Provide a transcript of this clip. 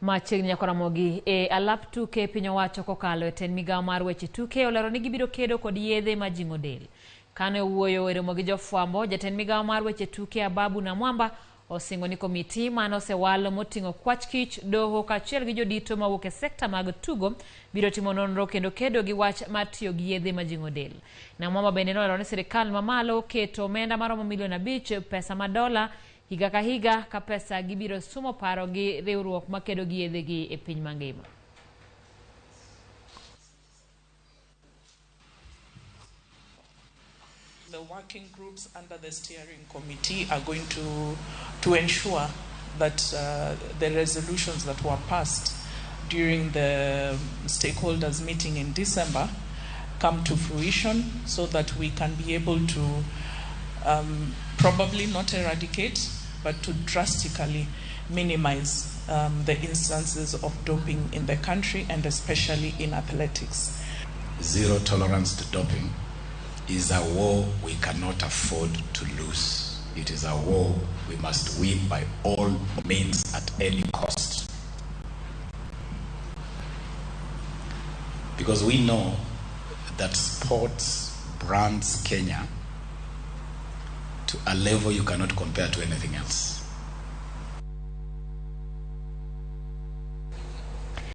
Machiegni nyako Ramogi alap tuke piny owacho kokalo ten Migao mar weche tuke olero ni gibiro kedo kod yedhe ma jing'o del. Kane wuoyo e romo gi jofwambo, jatend Migao mar weche tuke Ababu na Mwamba osingo ni komiti mano osewalo moting'o kwach kich, doho kaachiel gi jodito mawuok e sekta mag tugo biro timo nonro kendo kedo gi wach mar tiyo gi yedhe ma jing'o del. Na Mwamba bende nolero ni sirikal mamalo keto omenda maromo $5 million pesa ma dola higa ka higa ka pesa gibiro sumo paro gi riwruok makedo gi yedhe gi e piny mangima. The working groups under the steering committee are going to ensure that the resolutions that were passed during the stakeholders meeting in December come to fruition, so that we can be able to probably not eradicate, but to drastically minimize the instances of doping in the country, and especially in athletics. Zero tolerance to doping is a war we cannot afford to lose. It is a war we must win by all means at any cost. Because we know that sports brands Kenya to a level you cannot compare to anything else.